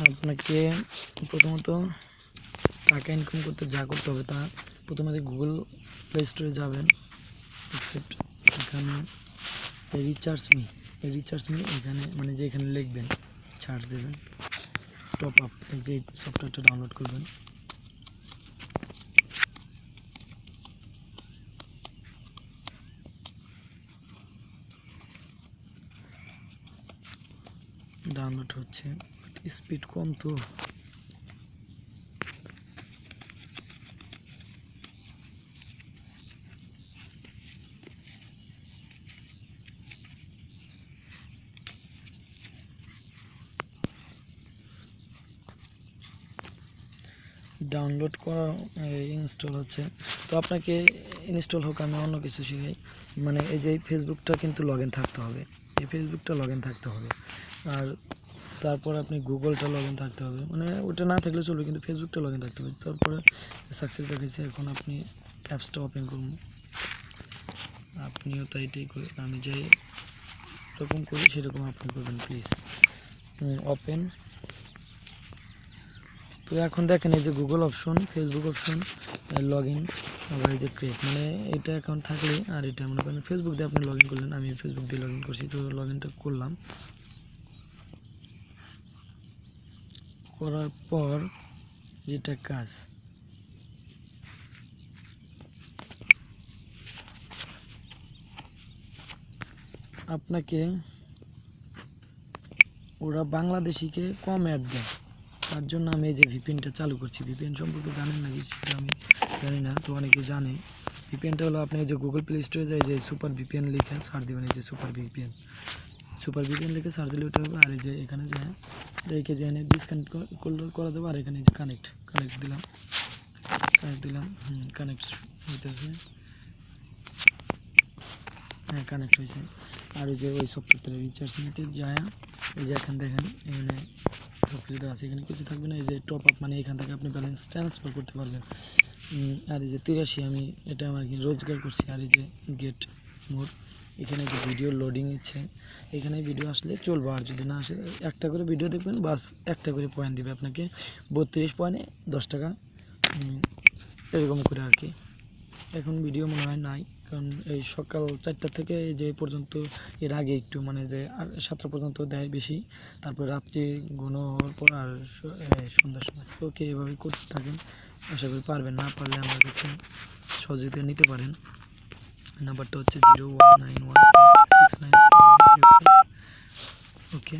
আপনাকে প্রথমত টাকা ইনকাম করতে যা করতে হবে তা প্রথমে গুগল প্লে স্টোরে যাবেন, এক্সেপ্ট এখানে রিচার্জ মি এখানে মানে যে এখানে লিখবেন সার্চ দেবেন টপ আপ, এই যে সফটওয়্যারটা ডাউনলোড করবেন। ডাউনলোড হচ্ছে, স্পিড কম তো। ডাউনলোড করা ইনস্টল হচ্ছে। তো আপনাকে ইনস্টল হোক আমি অন্য কিছু শিখাই। মানে এই যে ফেসবুকটা কিন্তু লগ ইন থাকতে হবে, এই ফেসবুকটা লগ ইন থাকতে হবে, আর তারপর আপনি গুগলটা লগ ইন থাকতে হবে, মানে ওটা না থাকলে চলবে কিন্তু ফেসবুকটা লগ ইন থাকতে হবে। তারপরে সাকসেস দেখাইছে, এখন আপনি অ্যাপসটা ওপেন করুন। আপনিও তো এটাই করে, আমি যাই রকম করি সেরকম আপনি করবেন প্লিজ। ওপেন। তো এখন দেখেন এই যে Google option, Facebook option, log in, আবার এই যে ক্রিয়েট, মানে এটা অ্যাকাউন্ট থাকলে আর এটা মনে করেন ফেসবুক দিয়ে আপনি লগ ইন করলেন, আমি ফেসবুক দিয়ে লগ ইন করছি। তো লগ ইনটা করলাম, করার পর যেটা কাজ আপনাকে ওরা বাংলাদেশিকে কম অ্যাড দেয়, তার জন্য আমি এই যে ভিপিএনটা চালু করছি। ভিপিএন সম্পর্কে জানেন না কিছু, আমি জানি না, তো অনেকে জানে। ভিপিএনটা হলো আপনি এই যে গুগল প্লে স্টোরে যায় যে সুপার ভিপিএন লিখে সার্চ দেবেন, এই যে সুপার ভিপিএন লিখে সার্চ দিলে ওটা হবে। আর এই যে এখানে যায় দেখে যে এখানে ডিসকানেক্ট করা যাবে, আর এখানে যে কানেক্ট দিলাম, কানেক্ট হইতেছে, হ্যাঁ কানেক্ট হয়েছে। আর ওই যে ওই সফটওয়্যারটা রিচার্জ নিতে যায়, এই যে এখানে দেখেন এখানে সব কিছু আছে, এখানে কিছু থাকবে না। এই যে টপ আপ মানে এখান থেকে আপনি ব্যালেন্স ট্রান্সফার করতে পারবেন। আর এই যে 83 আমি এটা আমার কি রোজগার করছি। আর এই যে গেট মোড, এখানে যে ভিডিও লোডিং ইচ্ছে, এখানে ভিডিও আসলে চলবে, আর যদি না আসে একটা করে ভিডিও দেখবেন, বাস একটা করে পয়েন্ট দেবে আপনাকে, 32 পয়েন্টে 10 টাকা, এরকম করে আর কি। এখন ভিডিও মনে হয় নাই, কারণ এই সকাল 4টা থেকে এই যে পর্যন্ত, এর আগে একটু মানে যে 7টা পর্যন্ত দেয় বেশি, তারপর রাত্রি ঘন হওয়ার পর আর সন্ধ্যার সময়। ওকে এভাবে করতে থাকেন, আশা করি পারবেন। না পারলে আমার কাছে সহযোগিতা নিতে পারেন। নাম্বারটা হচ্ছে 019169। ওকে।